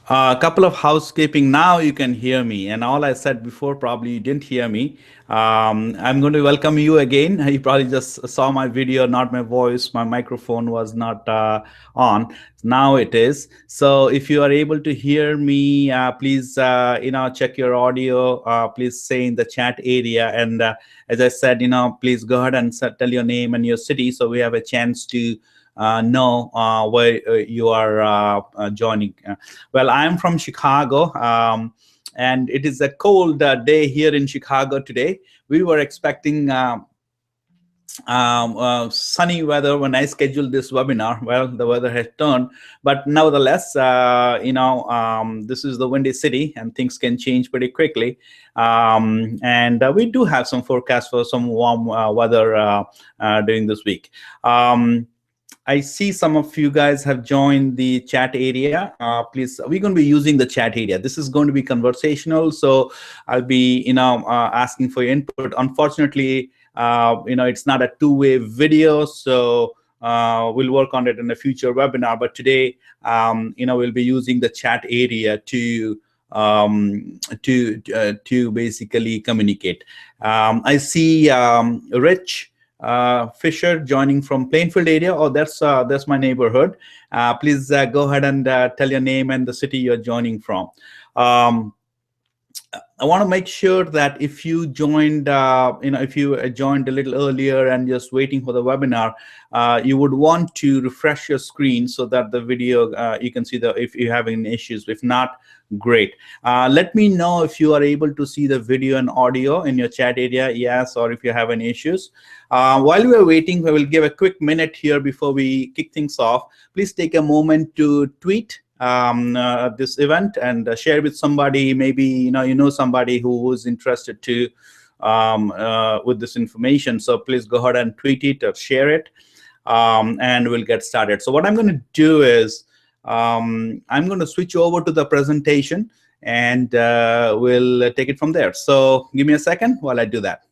A couple of housekeeping. Now you can hear me, and all I said before probably you didn't hear me. I'm going to welcome you again. You probably just saw my video, not my voice. My microphone was not on. Now it is. So if you are able to hear me, please check your audio. Please say in the chat area, and as I said, please go ahead and tell your name and your city, so we have a chance to know where you are joining. Well, I'm from Chicago, and it is a cold day here in Chicago today. We were expecting sunny weather when I scheduled this webinar. Well, the weather has turned, but nevertheless, this is the windy city, and things can change pretty quickly. And we do have some forecasts for some warm weather during this week. I see some of you guys have joined the chat area. Please, we're going to be using the chat area. This is going to be conversational, so I'll be, asking for your input. Unfortunately, it's not a two-way video, so we'll work on it in a future webinar. But today, we'll be using the chat area to basically communicate. I see Rich Fisher joining from Plainfield area. Oh, that's my neighborhood. Please go ahead and tell your name and the city you're joining from. I want to make sure that if you joined, if you joined a little earlier and just waiting for the webinar, you would want to refresh your screen so that the video, you can see if you're having issues. If not, great. Let me know if you are able to see the video and audio in your chat area, yes, or if you have any issues. While we are waiting, we will give a quick minute here before we kick things off. Please take a moment to tweet this event and share with somebody. Maybe you know somebody who is interested to with this information. So please go ahead and tweet it or share it, and we'll get started. So what I'm going to do is I'm going to switch over to the presentation, and we'll take it from there. So give me a second while I do that.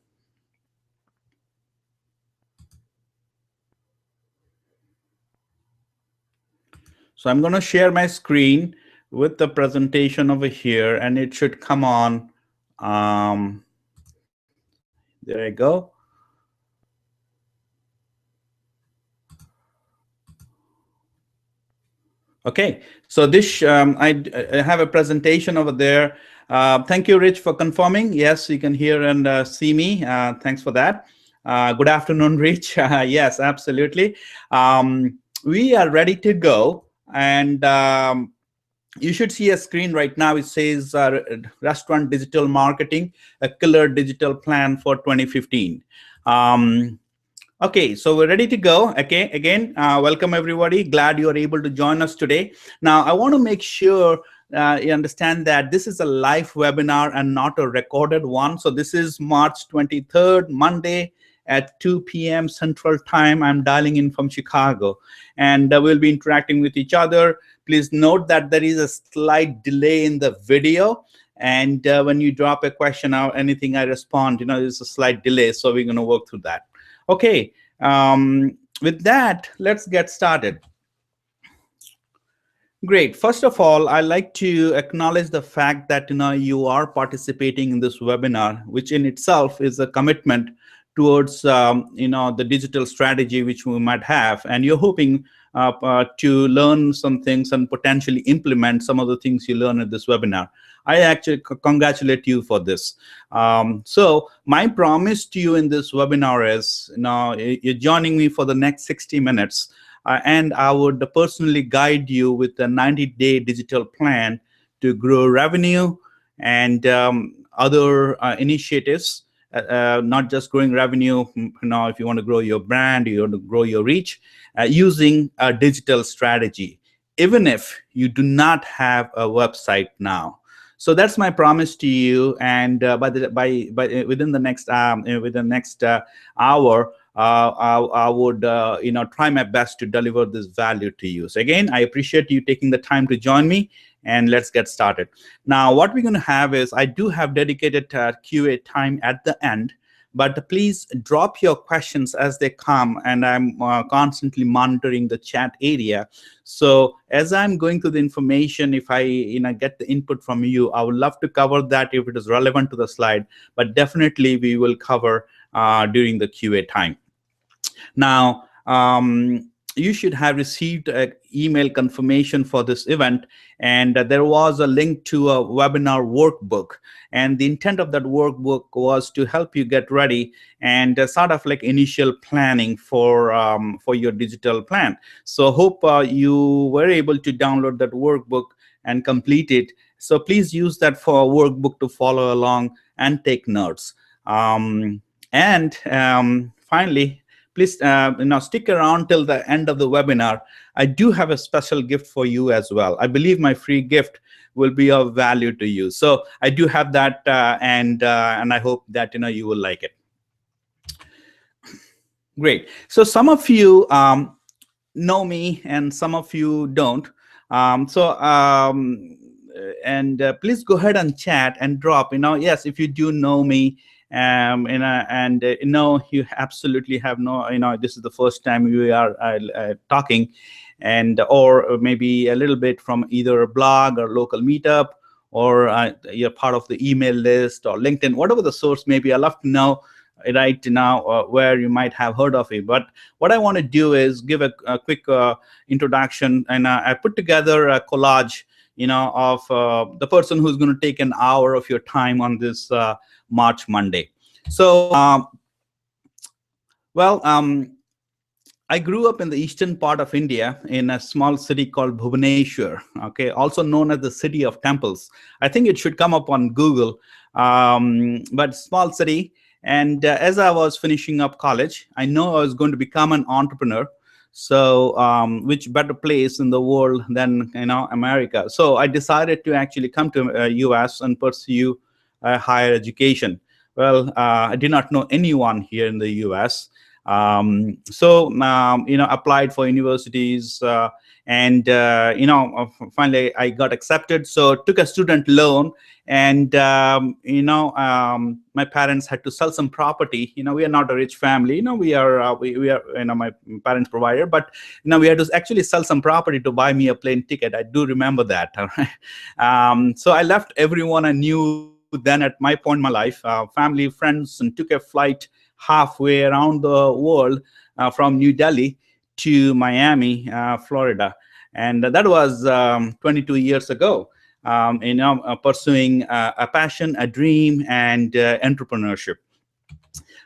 So I'm going to share my screen with the presentation over here, and it should come on. There I go. Okay, so this I have a presentation over there. Thank you, Rich, for confirming. Yes, you can hear and see me. Thanks for that. Good afternoon, Rich. Yes, absolutely. We are ready to go. And you should see a screen right now. It says Restaurant Digital Marketing, a killer digital plan for 2015. Okay, so we're ready to go. Okay, again, welcome everybody. Glad you are able to join us today. Now, I want to make sure you understand that this is a live webinar and not a recorded one. So this is March 23rd, Monday, at 2 p.m. Central Time. I'm dialing in from Chicago, and we'll be interacting with each other. Please note that there is a slight delay in the video, and when you drop a question or anything I respond, there's a slight delay, so we're going to work through that. Okay, with that, let's get started. Great. First of all, I'd like to acknowledge the fact that you are participating in this webinar, which in itself is a commitment towards the digital strategy which we might have, and you're hoping to learn some things and potentially implement some of the things you learn at this webinar. I actually congratulate you for this. So my promise to you in this webinar is, you're joining me for the next 60 minutes, and I would personally guide you with a 90-day digital plan to grow revenue and other initiatives. Not just growing revenue, if you want to grow your brand, you want to grow your reach, using a digital strategy, even if you do not have a website now. So that's my promise to you. And within the next hour, I would try my best to deliver this value to you. So again, I appreciate you taking the time to join me, and let's get started. Now, what we're going to have is, I do have dedicated QA time at the end, but please drop your questions as they come, and I'm constantly monitoring the chat area. So as I'm going through the information, if I get the input from you, I would love to cover that if it is relevant to the slide, but definitely we will cover during the QA time. Now, you should have received an email confirmation for this event, and there was a link to a webinar workbook. And the intent of that workbook was to help you get ready and sort of like initial planning for your digital plan. So hope you were able to download that workbook and complete it. So please use that for a workbook to follow along and take notes. Finally, please stick around till the end of the webinar. I do have a special gift for you as well. I believe my free gift will be of value to you. So I do have that, and I hope that you will like it. Great. So some of you know me, and some of you don't. Please go ahead and chat and drop. Yes, if you do know me. You absolutely have no, this is the first time we are talking, or maybe a little bit from either a blog or local meetup, or you're part of the email list or LinkedIn, whatever the source may be. I love to know right now where you might have heard of it. But what I want to do is give a quick introduction, and I put together a collage of the person who's going to take an hour of your time on this March Monday. So, I grew up in the eastern part of India in a small city called Bhubaneswar, okay, also known as the city of temples. I think it should come up on Google, but small city. And as I was finishing up college, I know I was going to become an entrepreneur. So which better place in the world than America? So I decided to actually come to US and pursue higher education. Well, I did not know anyone here in the US. Applied for universities, finally I got accepted. So took a student loan, and my parents had to sell some property. We are not a rich family. We are my parents provided, but we had to actually sell some property to buy me a plane ticket. I do remember that. All right. So I left everyone I knew then at my point in my life, family, friends, and took a flight halfway around the world from New Delhi to Miami, Florida. And that was 22 years ago, pursuing a passion, a dream, and entrepreneurship.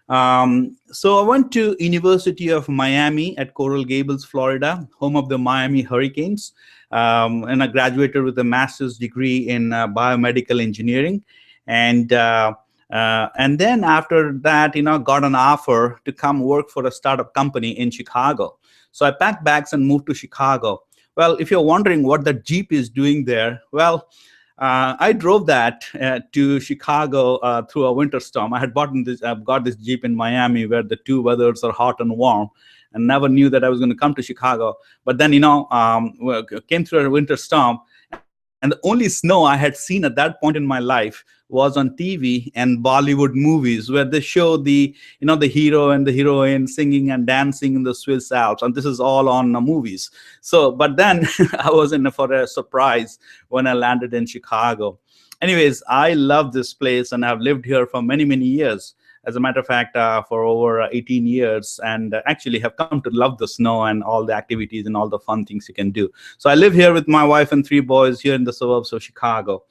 So I went to University of Miami at Coral Gables, Florida, home of the Miami Hurricanes, and I graduated with a master's degree in biomedical engineering. And then after that, got an offer to come work for a startup company in Chicago. So I packed bags and moved to Chicago. Well, if you're wondering what the Jeep is doing there, well, I drove that to Chicago through a winter storm. I've got this Jeep in Miami where the two weathers are hot and warm, and never knew that I was going to come to Chicago. But then, came through a winter storm, and the only snow I had seen at that point in my life was on TV and Bollywood movies, where they show the hero and the heroine singing and dancing in the Swiss Alps, and this is all on movies. So, but then I was in for a surprise when I landed in Chicago. Anyways, I love this place, and I've lived here for many, many years. As a matter of fact, for over 18 years, and actually have come to love the snow and all the activities and all the fun things you can do. So I live here with my wife and 3 boys here in the suburbs of Chicago,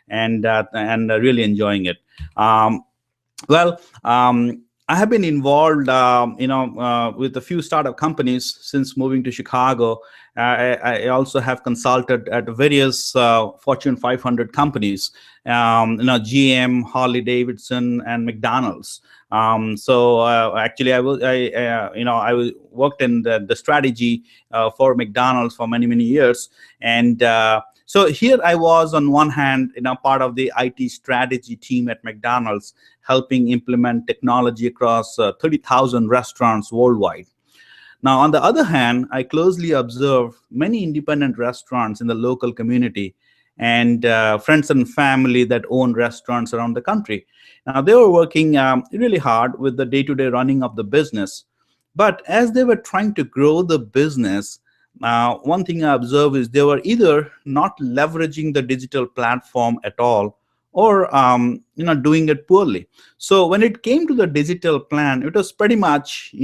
and really enjoying it. I have been involved, with a few startup companies since moving to Chicago. I also have consulted at various Fortune 500 companies, GM, Harley Davidson, and McDonald's. Actually, I worked in the strategy for McDonald's for many, many years, and so here I was, on one hand, part of the IT strategy team at McDonald's, helping implement technology across 30,000 restaurants worldwide. Now, on the other hand, I closely observe many independent restaurants in the local community, and friends and family that own restaurants around the country. Now, they were working really hard with the day-to-day running of the business. But as they were trying to grow the business, one thing I observed is they were either not leveraging the digital platform at all, or doing it poorly. So when it came to the digital plan, it was pretty much a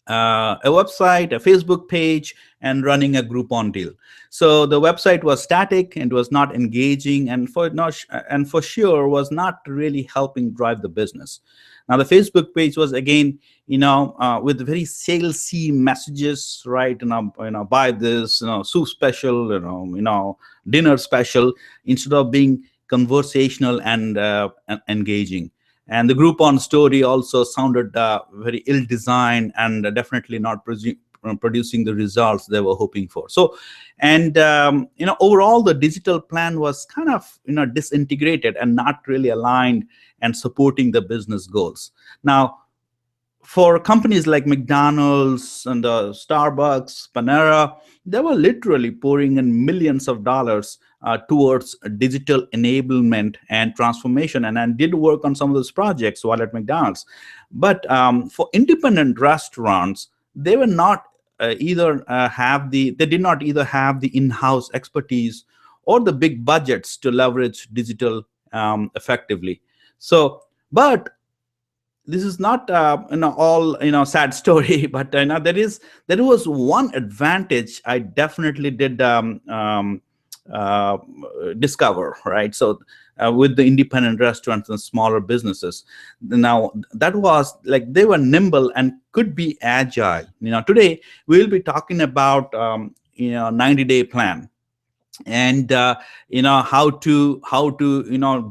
website, a Facebook page, and running a Groupon deal. So the website was static and was not engaging, and for sure was not really helping drive the business. Now the Facebook page was again, with very salesy messages, right? Buy this, soup special, dinner special, instead of being conversational and engaging. And the Groupon story also sounded very ill-designed and definitely not producing the results they were hoping for. So, and overall, the digital plan was kind of disintegrated and not really aligned and supporting the business goals. Now, for companies like McDonald's and Starbucks, Panera, they were literally pouring in millions of dollars towards digital enablement and transformation, and I did work on some of those projects while at McDonald's. But for independent restaurants, they were not they did not either have the in-house expertise or the big budgets to leverage digital effectively. So, but this is not all sad story, but there was one advantage I definitely did discover, right? So with the independent restaurants and smaller businesses, now that was like they were nimble and could be agile. Today we'll be talking about 90-day plan, and how to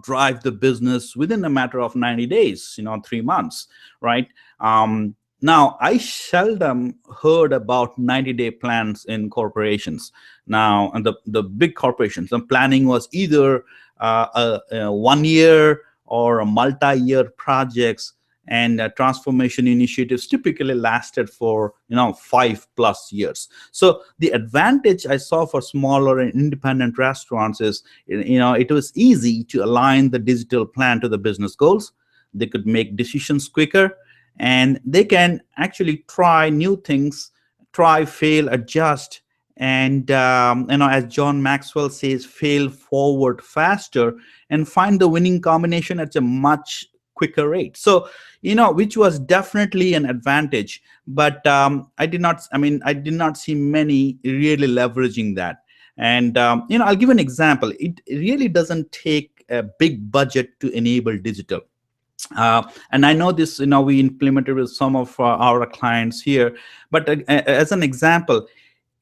drive the business within a matter of 90 days, 3 months, right? Now, I seldom heard about 90-day plans in corporations. Now, and the big corporations, the planning was either a 1 year or a multi-year projects, and transformation initiatives typically lasted for 5+ years. So the advantage I saw for smaller and independent restaurants is it was easy to align the digital plan to the business goals. They could make decisions quicker, and they can actually try new things, try, fail, adjust, and as John Maxwell says, fail forward faster and find the winning combination at a much quicker rate. So which was definitely an advantage, but I did not see many really leveraging that. And I'll give an example. It really doesn't take a big budget to enable digital. And I know this, we implemented with some of our clients here, but as an example,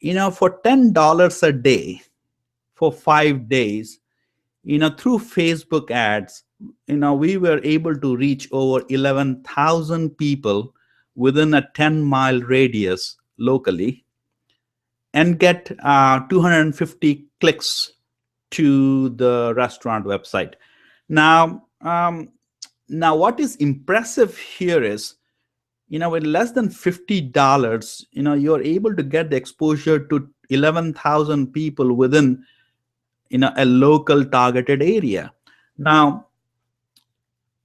for $10 a day for 5 days, through Facebook ads, we were able to reach over 11,000 people within a 10-mile radius locally, and get 250 clicks to the restaurant website. Now, what is impressive here is, with less than $50, you're able to get the exposure to 11,000 people within a local targeted area. Now,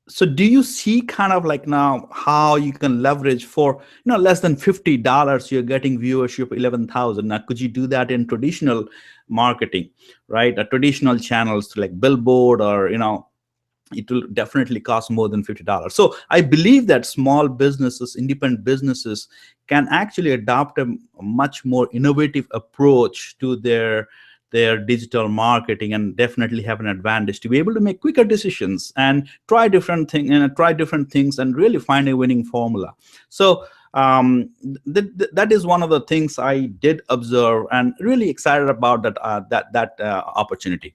so do you see kind of like now how you can leverage for less than $50, you're getting viewership 11,000. Now, could you do that in traditional marketing, right? Traditional channels like billboard, or it will definitely cost more than $50. So I believe that small businesses, independent businesses, can actually adopt a much more innovative approach to their digital marketing, and definitely have an advantage to be able to make quicker decisions and try different things and really find a winning formula. So that is one of the things I did observe, and really excited about that opportunity.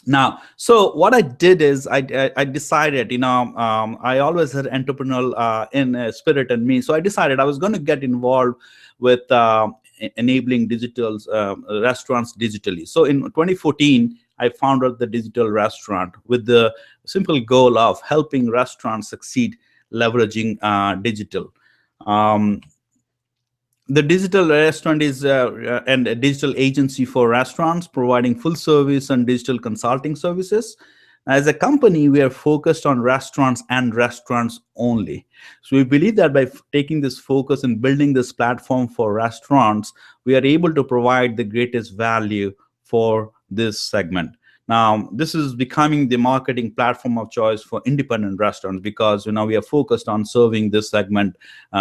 Now, so what I did is I decided, I always had entrepreneurial in spirit in me. So I decided I was going to get involved with enabling digital restaurants digitally. So in 2014, I founded the Digital Restaurant with the simple goal of helping restaurants succeed leveraging digital. The digital restaurant is and a digital agency for restaurants providing full service and digital consulting services. As a company, we are focused on restaurants and restaurants only. So we believe that by taking this focus and building this platform for restaurants, we are able to provide the greatest value for this segment. Now, this is becoming the marketing platform of choice for independent restaurants because we are focused on serving this segment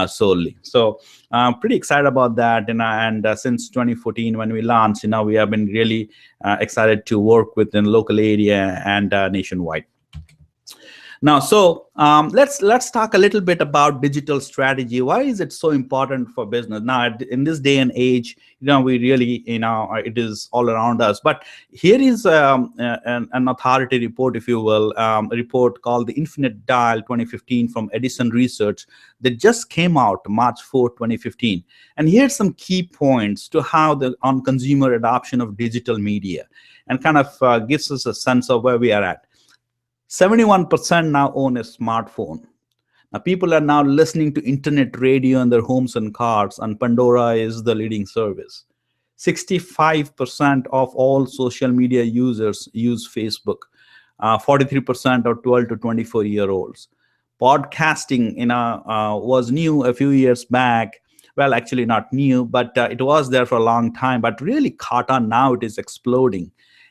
solely. So I'm pretty excited about that. And since 2014, when we launched, we have been really excited to work within local area and nationwide. Now, so let's talk a little bit about digital strategy. Why is it so important for business now in this day and age? We really, it is all around us. But here is an authority report, if you will, a report called the Infinite Dial 2015 from Edison Research that just came out March 4, 2015. And here's some key points to how on consumer adoption of digital media, and kind of gives us a sense of where we are at. 71% now own a smartphone. Now, people are now listening to internet radio in their homes and cars, and Pandora is the leading service. 65% of all social media users use Facebook. 43% are 12 to 24-year-olds. Podcasting, was new a few years back. Well, actually not new, but it was there for a long time, but really caught on now. It is exploding.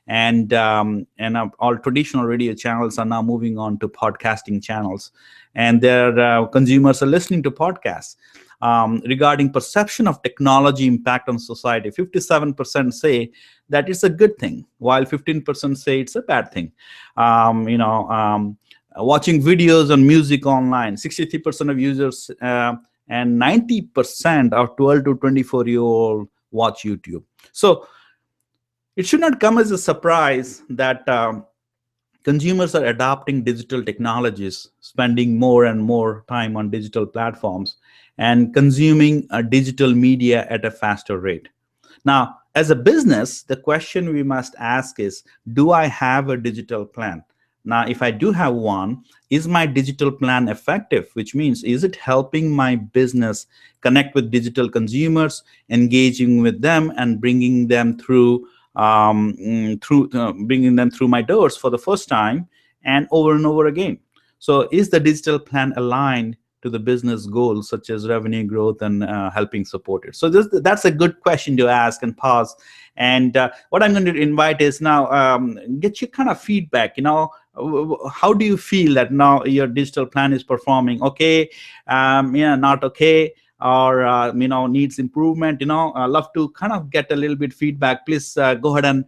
And all traditional radio channels are now moving on to podcasting channels, and their consumers are listening to podcasts. Regarding perception of technology impact on society, 57% say that it's a good thing, while 15% say it's a bad thing. Watching videos and music online, 63% of users and 90% of 12 to 24-year-old watch YouTube. So it should not come as a surprise that consumers are adopting digital technologies, spending more and more time on digital platforms, and consuming digital media at a faster rate. Now, as a business, the question we must ask is, do I have a digital plan? Now, if I do have one, is my digital plan effective? Which means, is it helping my business connect with digital consumers, engaging with them, and bringing them through bringing them through my doors for the first time and over again? So is the digital plan aligned to the business goals such as revenue growth and helping support it? So that's a good question to ask and pause. And what I'm going to invite is now get your kind of feedback. How do you feel that now your digital plan is performing? Okay, not okay, or needs improvement? I love to kind of get a little bit feedback. Please go ahead and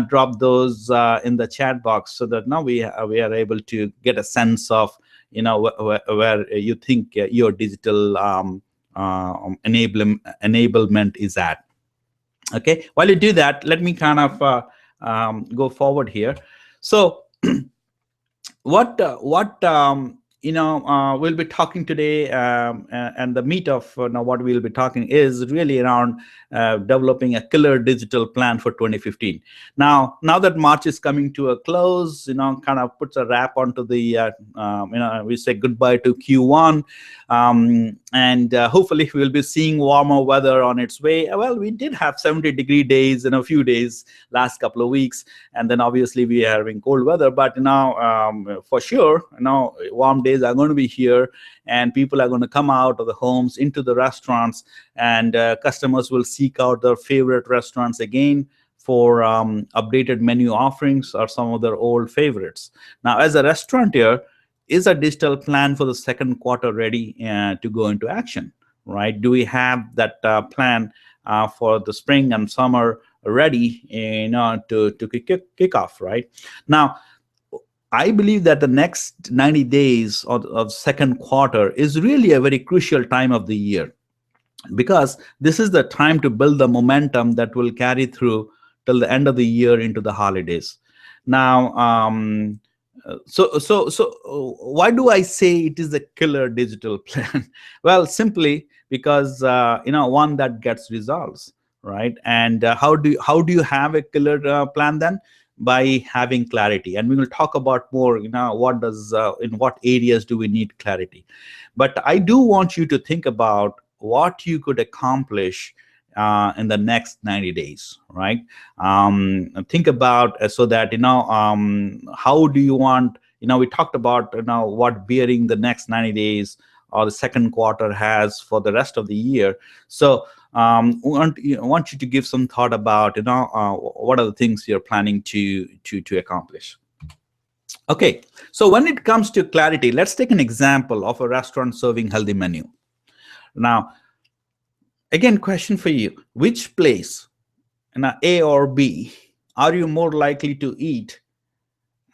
drop those in the chat box, so that now we are able to get a sense of where you think your digital enablement is at. Okay, while you do that, let me kind of go forward here. So what we'll be talking today, and the meat of what we'll be talking is really around developing a killer digital plan for 2015. Now that March is coming to a close, kind of puts a wrap onto the, we say goodbye to Q1, and hopefully we'll be seeing warmer weather on its way. Well, we did have 70-degree days in a few days last couple of weeks, and then obviously we are having cold weather, but now for sure, warm days are going to be here, and people are going to come out of the homes into the restaurants, and customers will seek out their favorite restaurants again for updated menu offerings or some of their old favorites. Now, as a restaurateur, is a digital plan for the second quarter ready to go into action, right? Do we have that plan for the spring and summer ready to kick off, right? Now, I believe that the next 90 days of second quarter is really a very crucial time of the year, because this is the time to build the momentum that will carry through till the end of the year into the holidays. Now, so why do I say it is a killer digital plan? Well, simply because one that gets results, right? And how do you have a killer plan then? By having clarity, and we will talk about more. What does in what areas do we need clarity? But I do want you to think about what you could accomplish in the next 90 days, right? Think about so that, how do you want, we talked about, what bearing the next 90 days or the second quarter has for the rest of the year. So want you to give some thought about, what are the things you're planning to accomplish. Okay, so when it comes to clarity, let's take an example of a restaurant serving healthy menu. Now, again, question for you: which place, A or B, are you more likely to eat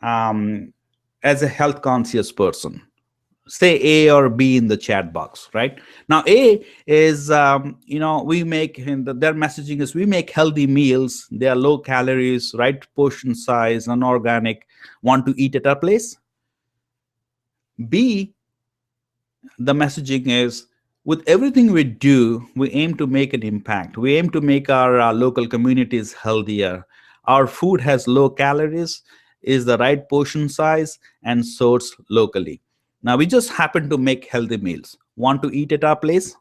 as a health conscious person? Say A or B in the chat box, right? Now, A is, we make, their messaging is, we make healthy meals. They are low calories, right portion size, unorganic. Want to eat at our place? B, the messaging is, with everything we do, we aim to make an impact. We aim to make our local communities healthier. Our food has low calories, is the right portion size, and sourced locally. Now, we just happen to make healthy meals. Want to eat at our place?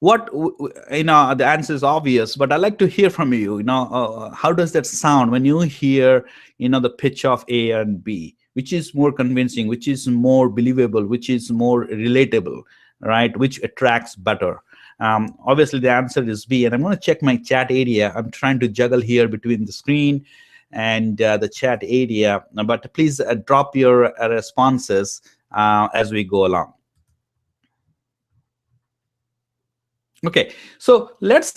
The answer is obvious, but I'd like to hear from you. How does that sound when you hear, the pitch of A and B? Which is more convincing? Which is more believable? Which is more relatable, right? Which attracts better? Obviously, the answer is B. And I'm going to check my chat area. I'm trying to juggle here between the screen and the chat area, but please drop your responses as we go along. Okay, so let's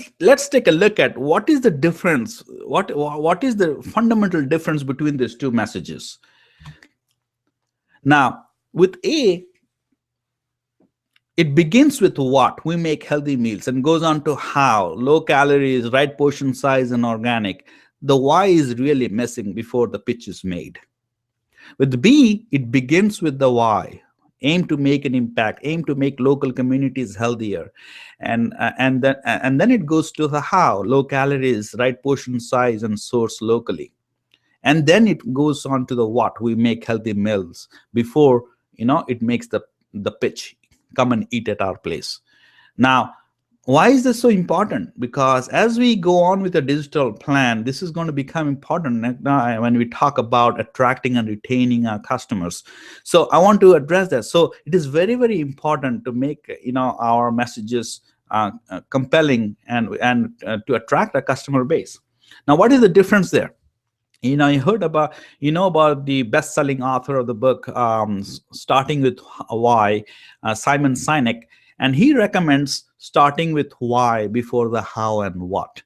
take a look at what is the difference. What is the fundamental difference between these two messages? Now, with A, it begins with what? We make healthy meals, and goes on to how, low calories, right portion size, and organic. The why is really missing before the pitch is made. With B, it begins with the why. Aim to make an impact, aim to make local communities healthier. And then it goes to the how, low calories, right portion size, and source locally. And then it goes on to the what, we make healthy meals, before it makes the pitch, come and eat at our place. Now, why is this so important? Because as we go on with a digital plan, this is going to become important when we talk about attracting and retaining our customers. So I want to address that. So it is very, very important to make our messages compelling and to attract a customer base. Now, what is the difference there? You heard about about the best-selling author of the book, Starting with Why, Simon Sinek, and he recommends starting with why before the how and what.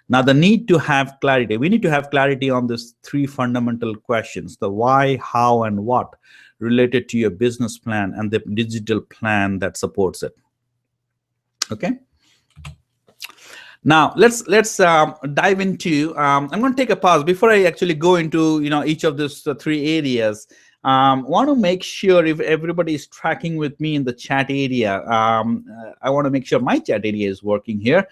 Now, the need to have clarity. We need to have clarity on these three fundamental questions: the why, how, and what, related to your business plan and the digital plan that supports it. Okay. Now let's dive into. I'm going to take a pause before I actually go into each of these three areas. Want to make sure if everybody is tracking with me in the chat area. I want to make sure my chat area is working here.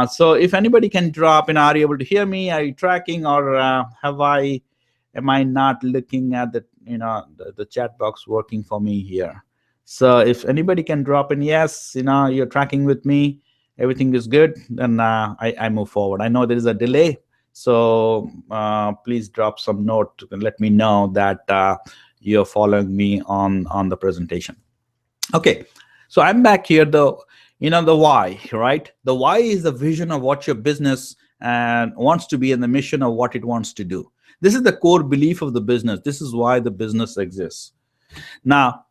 So if anybody can drop in, are you able to hear me? Are you tracking, or am I not looking at the chat box working for me here? So if anybody can drop in, yes, you're tracking with me, everything is good, then I move forward. I know there is a delay, so please drop some note and let me know that you're following me on the presentation. Okay, so I'm back here. The why, right? The why is the vision of what your business wants to be, and the mission of what it wants to do. This is the core belief of the business. This is why the business exists. Now,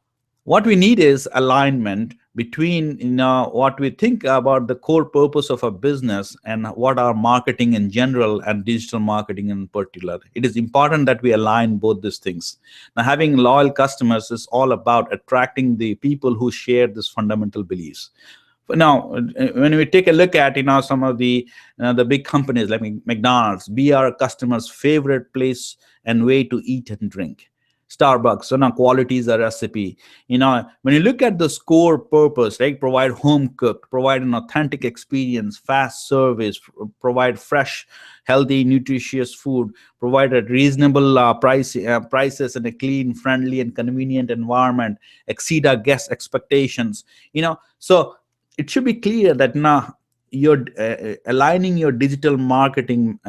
what we need is alignment between what we think about the core purpose of a business and what our marketing in general and digital marketing in particular. It is important that we align both these things. Now, having loyal customers is all about attracting the people who share these fundamental beliefs. Now, when we take a look at some of the big companies like McDonald's, be our customers' favorite place and way to eat and drink. Starbucks, quality is a recipe. When you look at the core purpose, right? Provide home cooked, provide an authentic experience, fast service, provide fresh, healthy, nutritious food, provide at reasonable prices and a clean, friendly, and convenient environment, exceed our guest expectations. So it should be clear that now you're aligning your digital marketing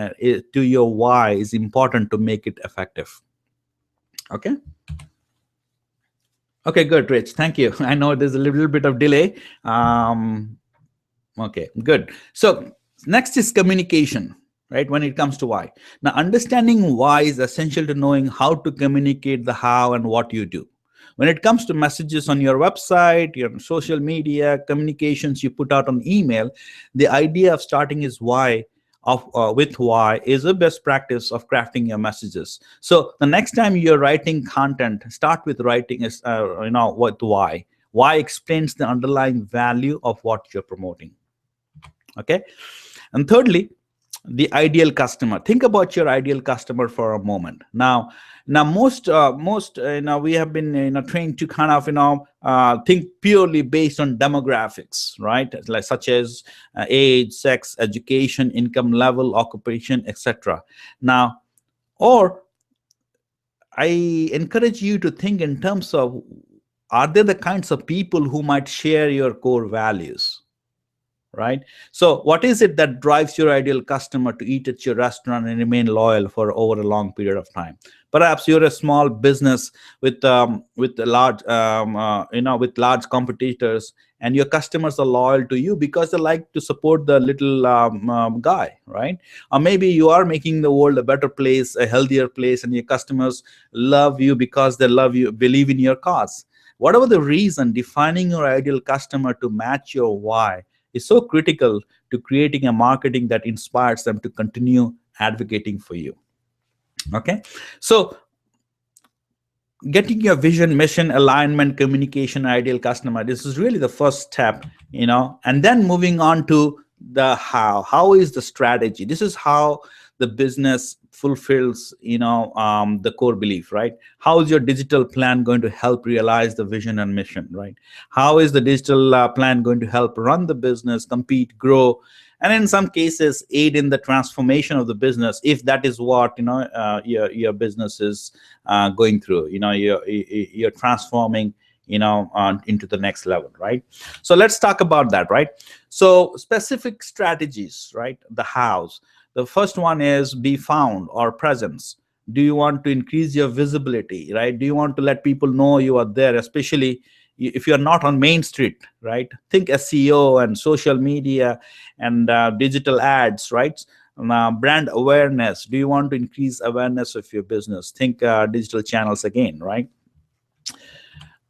to your why is important to make it effective. Okay. Okay, good, Rich. Thank you. I know there's a little bit of delay. Okay, good. So next is communication, right? When it comes to why. Now, understanding why is essential to knowing how to communicate the how and what you do. When it comes to messages on your website, your social media, communications you put out on email, the idea of starting is why with why is a best practice of crafting your messages. So the next time you're writing content, start with writing what why. Why explains the underlying value of what you're promoting. Okay. And thirdly, the ideal customer. Think about your ideal customer for a moment. Now most we have been trained to kind of think purely based on demographics, right? Like such as age, sex, education, income level, occupation, etc. Now, or I encourage you to think in terms of, are they the kinds of people who might share your core values? Right? So what is it that drives your ideal customer to eat at your restaurant and remain loyal for over a long period of time? Perhaps you're a small business with large competitors, and your customers are loyal to you because they like to support the little guy, right? Or maybe you are making the world a better place, a healthier place, and your customers love you because they love you, believe in your cause. Whatever the reason, defining your ideal customer to match your why is so critical to creating a marketing that inspires them to continue advocating for you. Okay, so getting your vision, mission, alignment, communication, ideal customer, this is really the first step, and then moving on to the how. How is the strategy? This is how the business fulfills the core belief, right? How is your digital plan going to help realize the vision and mission, right? How is the digital plan going to help run the business, compete, grow, and in some cases aid in the transformation of the business, if that is what your business is going through? You're transforming into the next level, right? So let's talk about that, right? So specific strategies, right? The hows. The first one is be found or presence. Do you want to increase your visibility, right? Do you want to let people know you are there, especially if you're not on Main Street, right? Think SEO and social media and digital ads, right? Brand awareness. Do you want to increase awareness of your business? Think digital channels again, right?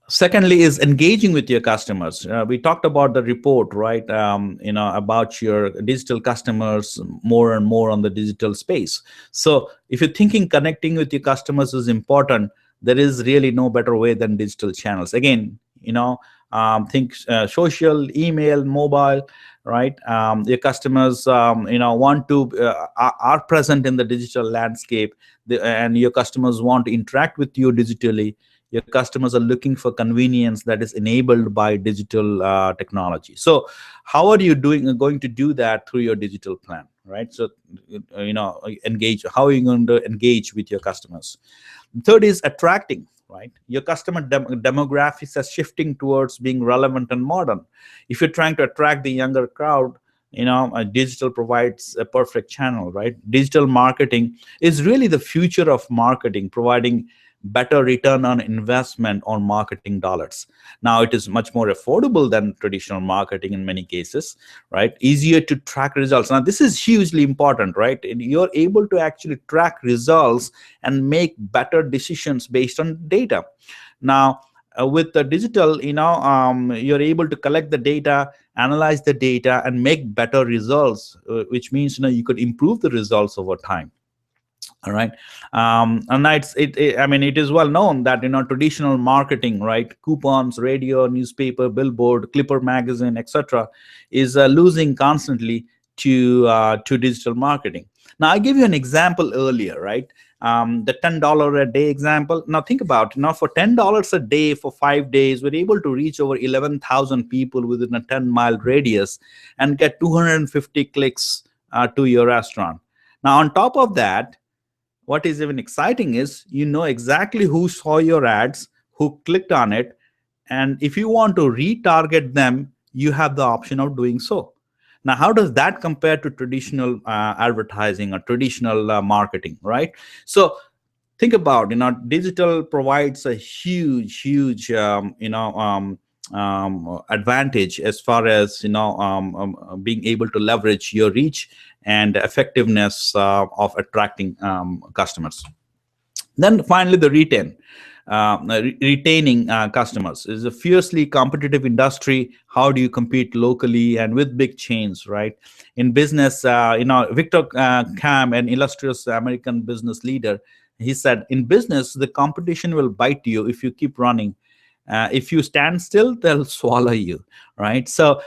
Secondly is engaging with your customers. We talked about the report, right? About your digital customers more and more on the digital space. So if you're thinking connecting with your customers is important, there is really no better way than digital channels. Again, think social, email, mobile, right? Your customers, want to are present in the digital landscape, and your customers want to interact with you digitally. Your customers are looking for convenience that is enabled by digital technology. So how are you going to do that through your digital plan, right? So engage. How are you going to engage with your customers? Third is attracting, right? Your customer demographics are shifting towards being relevant and modern. If you're trying to attract the younger crowd, digital provides a perfect channel, right? Digital marketing is really the future of marketing, providing better return on investment on marketing dollars. Now it is much more affordable than traditional marketing in many cases, right? Easier to track results. Now this is hugely important, right? You're able to actually track results and make better decisions based on data. Now with the digital, you're able to collect the data, analyze the data, and make better results, which means you could improve the results over time. All right. And it is well known that traditional marketing, right, coupons, radio, newspaper, billboard, Clipper magazine, etc., is losing constantly to digital marketing. Now I gave you an example earlier, right? the $10 a day example. Now think about, for $10 a day for 5 days, we're able to reach over 11,000 people within a 10-mile radius and get 250 clicks to your restaurant. Now, on top of that, what is even exciting is you know exactly who saw your ads, who clicked on it, and if you want to retarget them, you have the option of doing so. Now, how does that compare to traditional advertising or traditional marketing, right? So think about, digital provides a huge advantage as far as being able to leverage your reach and effectiveness of attracting customers. Then finally, the retaining customers is a fiercely competitive industry. How do you compete locally and with big chains, right? In business, Victor Kam, an illustrious American business leader, he said, in business, the competition will bite you if you keep running. If you stand still, they'll swallow you, right? So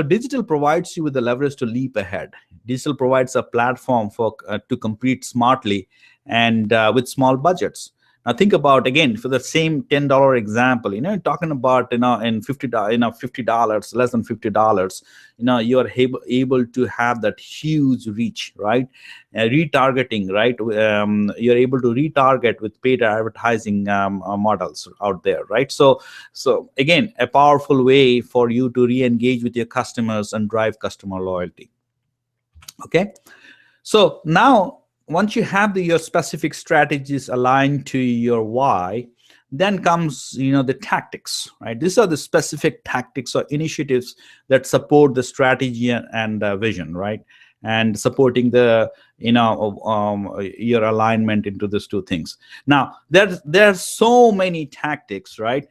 digital provides you with the leverage to leap ahead. Digital provides a platform for to compete smartly and with small budgets. Now think about, again, for the same $10 example, talking about, in $50, less than $50, you are able to have that huge reach, right? Retargeting, right? You're able to retarget with paid advertising models out there, right? So again, a powerful way for you to re-engage with your customers and drive customer loyalty. Okay, so now, once you have your specific strategies aligned to your why, then comes the tactics, right? These are the specific tactics or initiatives that support the strategy and vision, right? And supporting the your alignment into these two things. Now there's so many tactics, right?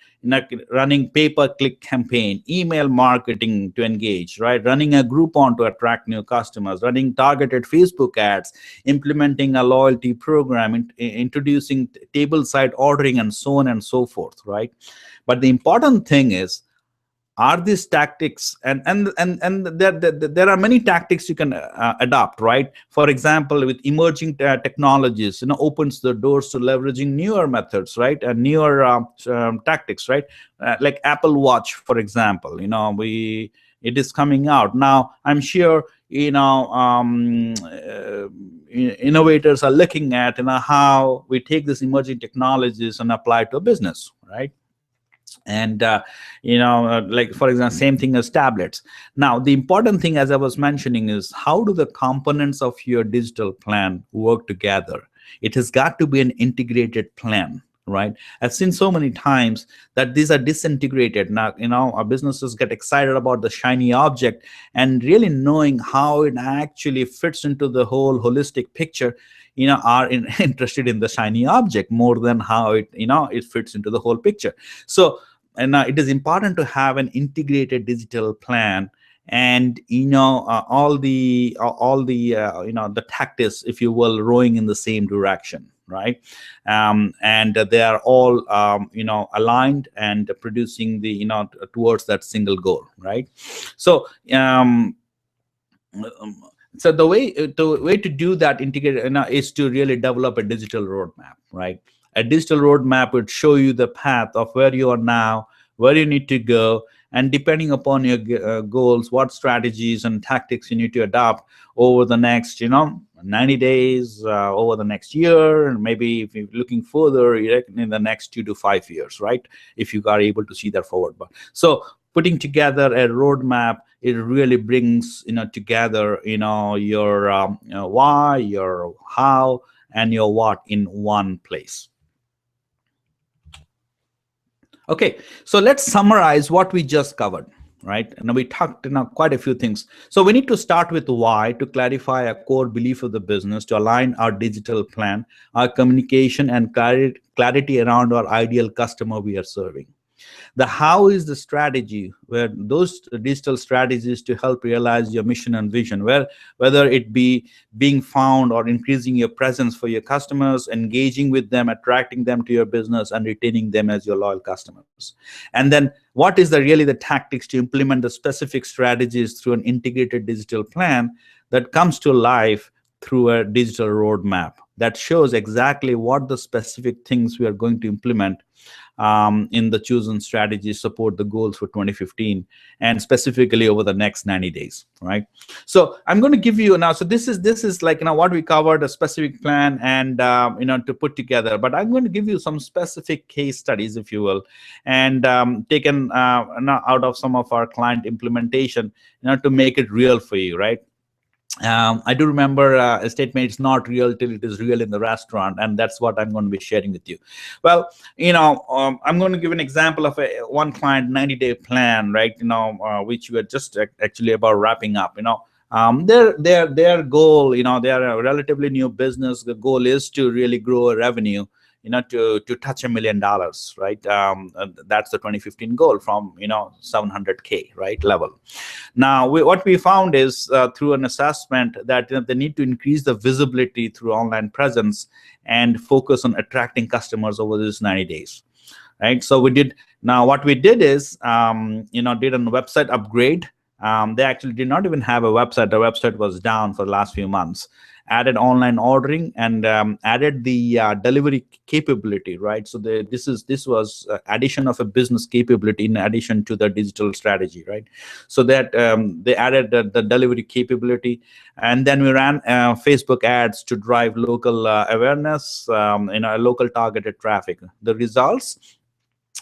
Running pay-per-click campaign, email marketing to engage, right? Running a Groupon to attract new customers, running targeted Facebook ads, implementing a loyalty program, introducing table-side ordering, and so on and so forth, right? But the important thing is, are these tactics, and there are many tactics you can adopt, right? For example, with emerging technologies, opens the doors to leveraging newer methods, right? And newer tactics, right? Like Apple Watch, for example. It is coming out now. I'm sure innovators are looking at how we take these emerging technologies and apply to a business, right? And like, for example, same thing as tablets. Now the important thing, as I was mentioning, is how do the components of your digital plan work together? It has got to be an integrated plan, right? I've seen so many times that these are disintegrated. Now our businesses get excited about the shiny object, and really knowing how it actually fits into the whole holistic picture, are interested in the shiny object more than how it fits into the whole picture. So, and it is important to have an integrated digital plan, and all the the tactics, if you will, rowing in the same direction, right? And they are all aligned and producing the towards that single goal, right? So so the way to do that integrated is to really develop a digital roadmap, right? A digital roadmap would show you the path of where you are now, where you need to go, and depending upon your goals, what strategies and tactics you need to adopt over the next 90 days, over the next year, and maybe if you're looking further, in the next 2 to 5 years, right? If you are able to see that forward. So putting together a roadmap, it really brings together your why, your how, and your what in one place. Okay, so let's summarize what we just covered, right? And we talked quite a few things. So we need to start with why, to clarify a core belief of the business, to align our digital plan, our communication, and clarity around our ideal customer we are serving. The how is the strategy, where those digital strategies to help realize your mission and vision, whether it be being found or increasing your presence for your customers, engaging with them, attracting them to your business, and retaining them as your loyal customers. And then what is really the tactics to implement the specific strategies through an integrated digital plan that comes to life through a digital roadmap, that shows exactly what the specific things we are going to implement in the chosen strategy support the goals for 2015, and specifically over the next 90 days, right? So I'm going to give you now, so this is like, what we covered, a specific plan and to put together, but I'm going to give you some specific case studies, if you will, and taken out of some of our client implementation, to make it real for you, right? I do remember a statement, it's not real till it is real in the restaurant, and that's what I'm going to be sharing with you. Well, I'm going to give an example of one client 90-day plan, right? Which we are just actually about wrapping up. Their goal, they are a relatively new business. The goal is to really grow a revenue, to touch $1 million, right? That's the 2015 goal from 700K, right, level. Now, what we found is through an assessment that they need to increase the visibility through online presence and focus on attracting customers over these 90 days, right? So what we did is, did a website upgrade. They actually did not even have a website. The website was down for the last few months. Added online ordering and added the delivery capability, right? So this was addition of a business capability in addition to the digital strategy, right? So that they added the delivery capability, and then we ran Facebook ads to drive local awareness, local targeted traffic. The results,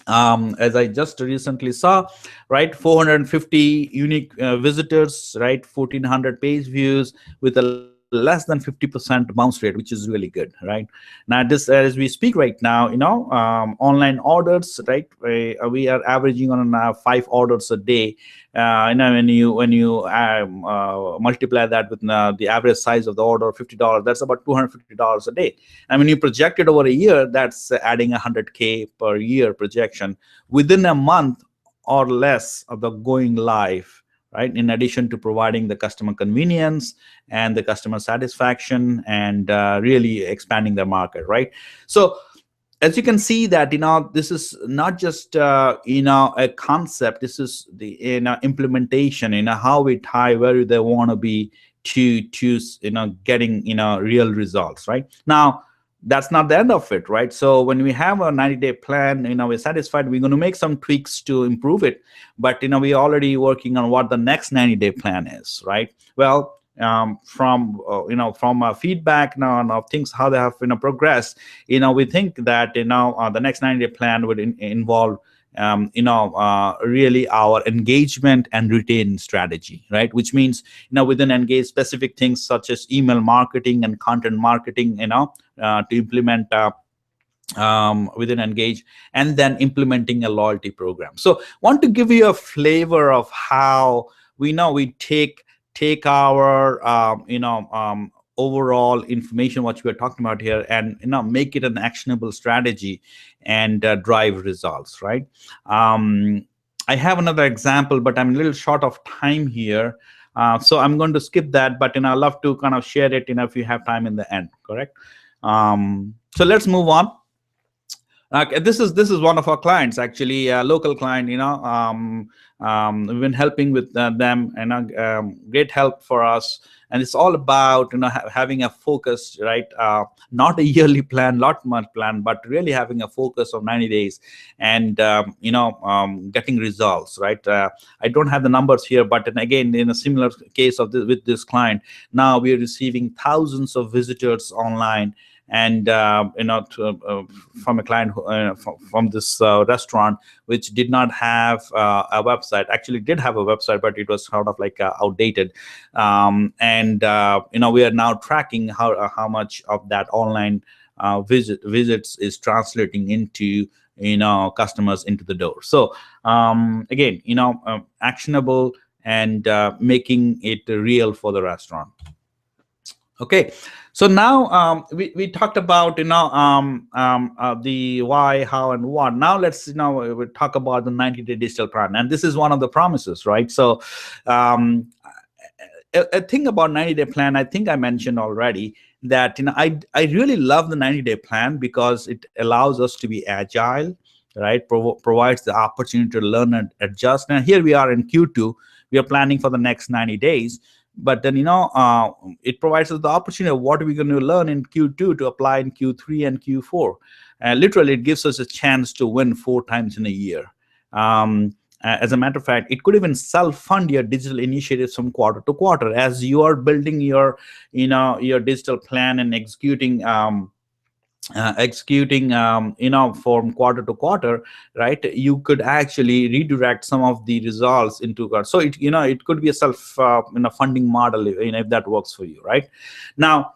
as I just recently saw, right, 450 unique visitors, right, 1400 page views with a less than 50% bounce rate, which is really good, right? Now, this as we speak right now, online orders, right, we are averaging on 5 orders a day. When you multiply that with the average size of the order, $50, that's about $250 a day. And when you project it over a year, that's adding 100K per year projection within a month or less of the going live, right? In addition to providing the customer convenience and the customer satisfaction and really expanding their market, right? So as you can see that, this is not just, a concept. This is the, implementation, how we tie where they want to be to choose, getting, real results, right? Now, that's not the end of it, right? So when we have a 90-day plan, we're satisfied, we're going to make some tweaks to improve it. But, we're already working on what the next 90-day plan is, right? Well, from feedback now of things, how they have progressed, we think that the next 90-day plan would involve really our engagement and retain strategy, right? Which means, within engage specific things such as email marketing and content marketing, to implement within engage, and then implementing a loyalty program. So want to give you a flavor of how we take our overall information what we're talking about here, and make it an actionable strategy and drive results, right? I have another example, but I'm a little short of time here, so I'm going to skip that, but I'd love to kind of share it if you have time in the end. Correct. So let's move on. This is one of our clients, actually, a local client. We've been helping with them, and great help for us. And it's all about having a focus, right? Not a yearly plan, not month plan, but really having a focus of 90 days and getting results, right? I don't have the numbers here, but again, in a similar case of with this client, now we are receiving thousands of visitors online. And from a client from this restaurant, which did not have a website, actually did have a website, but it was sort of like outdated. And we are now tracking how much of that online visits is translating into customers into the door. So again, actionable and making it real for the restaurant. Okay, so now we talked about the why, how, and what. Now let's we talk about the 90-day digital plan, and this is one of the promises, right? So a thing about 90-day plan, I think I mentioned already that I really love the 90-day plan because it allows us to be agile, right? Provides the opportunity to learn and adjust. Now here we are in Q2, we are planning for the next 90 days. but then it provides us the opportunity of what we're going to learn in Q2 to apply in Q3 and Q4. Literally, it gives us a chance to win 4 times in a year. As a matter of fact, it could even self-fund your digital initiatives from quarter to quarter as you are building your your digital plan and executing from quarter to quarter, right? You could actually redirect some of the results into God. So it could be a self funding model, if that works for you, right? Now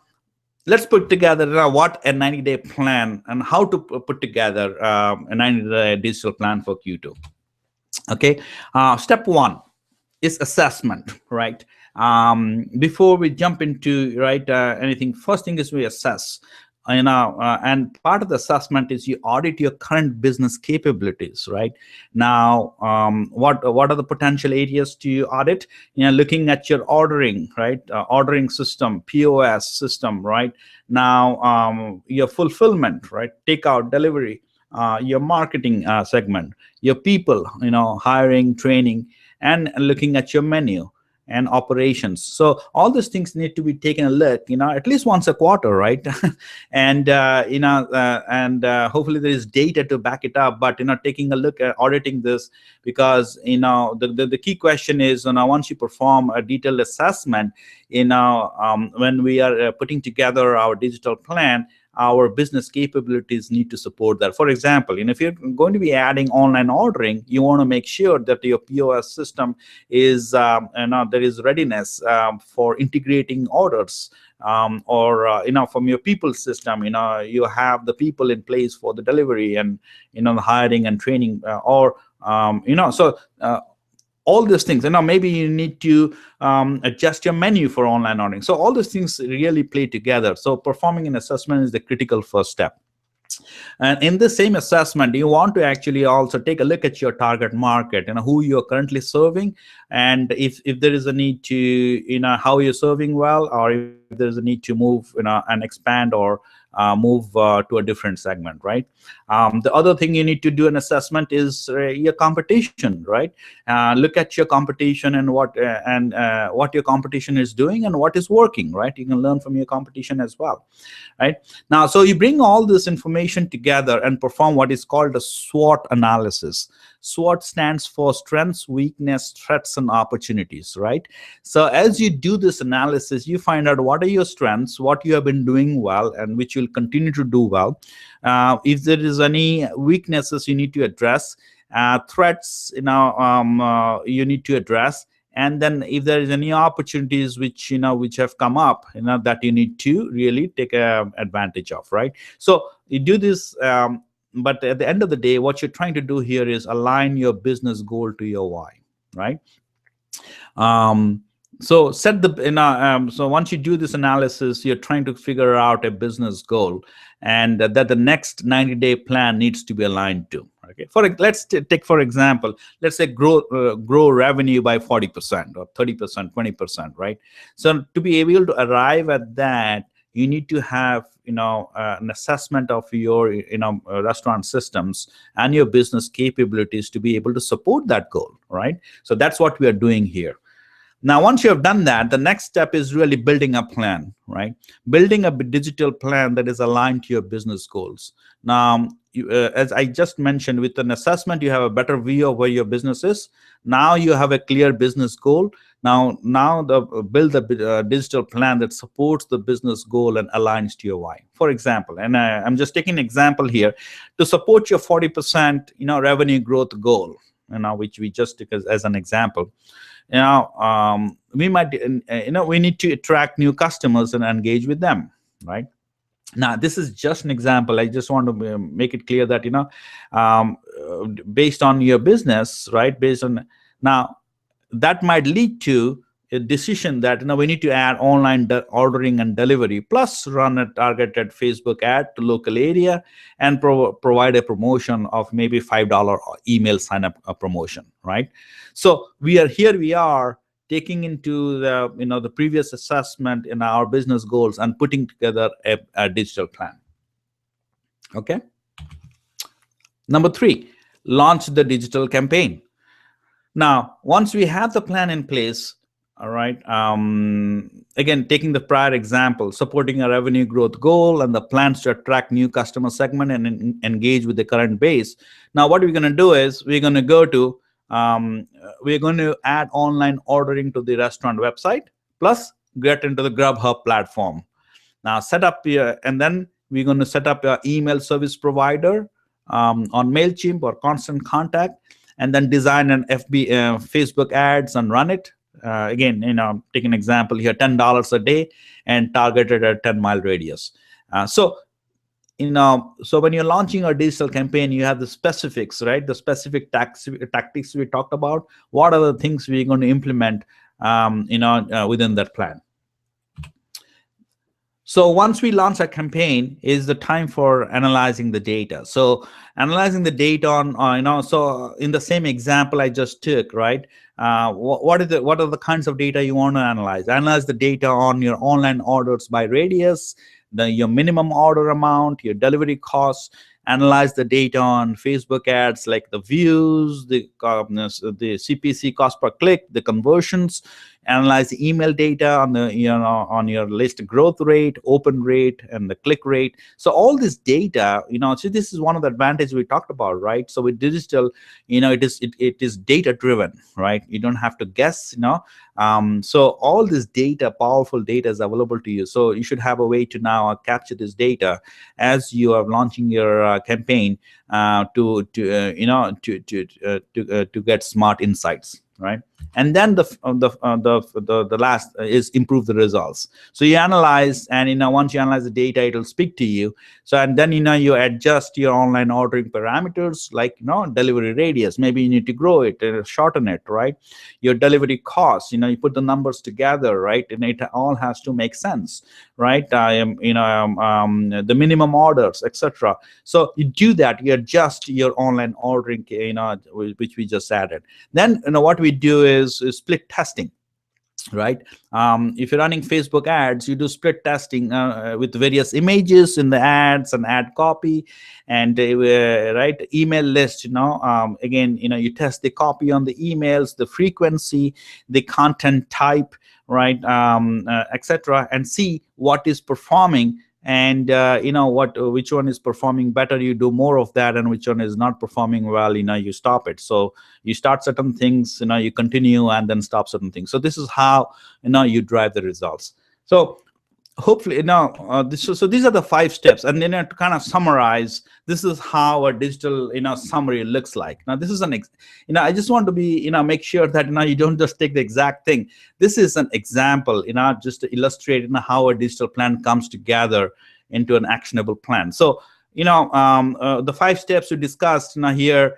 let's put together what a 90-day plan and how to put together a 90-day digital plan for Q2. Okay, step 1 is assessment, right? Before we jump into anything, first thing is we assess. And part of the assessment is you audit your current business capabilities, right? Now, what are the potential areas to audit? Looking at your ordering, right? Ordering system, POS system, right? Now, your fulfillment, right? Takeout, delivery, your marketing segment, your people, hiring, training, and looking at your menu and operations. So all these things need to be taken a look, at least once a quarter, right? And hopefully there is data to back it up. But taking a look at auditing this, because the key question is, once you perform a detailed assessment, when we are putting together our digital plan, our business capabilities need to support that. For example, if you're going to be adding online ordering, you want to make sure that your POS system is there is readiness for integrating orders, or from your people system, you have the people in place for the delivery and the hiring and training, all these things. Maybe you need to adjust your menu for online ordering. So all these things really play together. So performing an assessment is the critical first step. And in the same assessment, you want to actually also take a look at your target market, who you're currently serving, and if there is a need to, how you're serving well, or if there's a need to move, and expand or move to a different segment, right? The other thing you need to do an assessment is your competition, right? Look at your competition and what your competition is doing and what is working, right? You can learn from your competition as well, right? Now, so you bring all this information together and perform what is called a SWOT analysis. SWOT stands for strengths, weakness, threats, and opportunities, right? So as you do this analysis, you find out what are your strengths, what you have been doing well, and which you'll continue to do well. If there is any weaknesses you need to address, threats, you need to address, and then if there is any opportunities which have come up, that you need to really take advantage of, right? So you do this. But at the end of the day, what you're trying to do here is align your business goal to your why, right? So set the so once you do this analysis, you're trying to figure out a business goal, and that the next 90-day plan needs to be aligned to. Okay, let's take for example, let's say grow revenue by 40% or 30%, 20%, right? So to be able to arrive at that, you need to have an assessment of your restaurant systems and your business capabilities to be able to support that goal, right? So that's what we are doing here. Now, once you have done that, the next step is really building a plan, right? Building a digital plan that is aligned to your business goals. Now, as I just mentioned, with an assessment, you have a better view of where your business is. Now you have a clear business goal. Now build the digital plan that supports the business goal and aligns to your why. For example, and I'm just taking an example here, to support your 40% revenue growth goal, which we just took as an example. We might we need to attract new customers and engage with them, right? Now, this is just an example. I just want to make it clear that based on your business, right? Now that might lead to a decision that we need to add online ordering and delivery, plus run a targeted Facebook ad to local area and provide a promotion of maybe $5 email sign up promotion, right? So we are taking into the previous assessment in our business goals and putting together a digital plan. Okay. Number 3, launch the digital campaign. Now, once we have the plan in place, All right. Again, taking the prior example, supporting a revenue growth goal and the plans to attract new customer segment and engage with the current base. Now, what we're going to do is we're going to add online ordering to the restaurant website, plus get into the Grubhub platform. Now, set up your, and then we're going to set up your email service provider on Mailchimp or Constant Contact, and then design an Facebook ads and run it. Again, take an example here: $10 a day and targeted at 10-mile radius. So when you're launching a digital campaign, you have the specifics, right? The specific tactics we talked about. What are the things we're going to implement, within that plan? So once we launch a campaign, is the time for analyzing the data. So analyzing the data on, so in the same example I just took, right? What are the kinds of data you want to analyze? Analyze the data on your online orders by radius, your minimum order amount, your delivery costs. Analyze the data on Facebook ads, like the views, the CPC, cost per click, the conversions. Analyze the email data on the on your list growth rate, open rate, and the click rate. So all this data, so this is one of the advantages we talked about, right? So with digital, it is data driven, right? You don't have to guess, so all this data, powerful data, is available to you. So you should have a way to now capture this data as you are launching your campaign to get smart insights, right? And then the last is improve the results. So you analyze, and once you analyze the data, it will speak to you. So and then you adjust your online ordering parameters, like delivery radius. Maybe you need to grow it, shorten it, right? Your delivery costs, you put the numbers together, right? And it all has to make sense, right? The minimum orders, etc. So you do that, you adjust your online ordering, which we just added. Then what we do is split testing, right? If you're running Facebook ads, you do split testing with various images in the ads and ad copy, and right, email list. Again, you test the copy on the emails, the frequency, the content type, right, etc., and see what is performing. And which one is performing better, you do more of that, and which one is not performing well, you stop it. So you start certain things, you continue, and then stop certain things. So this is how you drive the results. So hopefully so these are the 5 steps, and then to kind of summarize, this is how a digital summary looks like. Now this is I just want to be make sure that you don't just take the exact thing. This is an example, just to illustrate how a digital plan comes together into an actionable plan. So the 5 steps we discussed here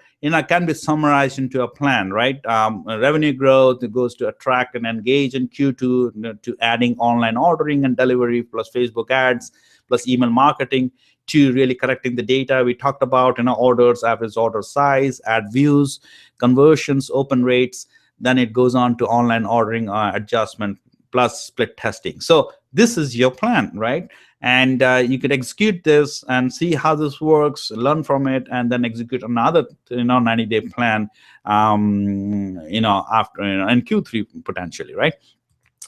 can be summarized into a plan, right? Revenue growth, it goes to attract and engage, and Q2 to adding online ordering and delivery, plus Facebook ads, plus email marketing, to really correcting the data we talked about, orders, average order size, ad views, conversions, open rates. Then it goes on to online ordering adjustment, plus split testing. So this is your plan, right? And you could execute this and see how this works, learn from it, and then execute another 90-day plan after in Q3 potentially, right?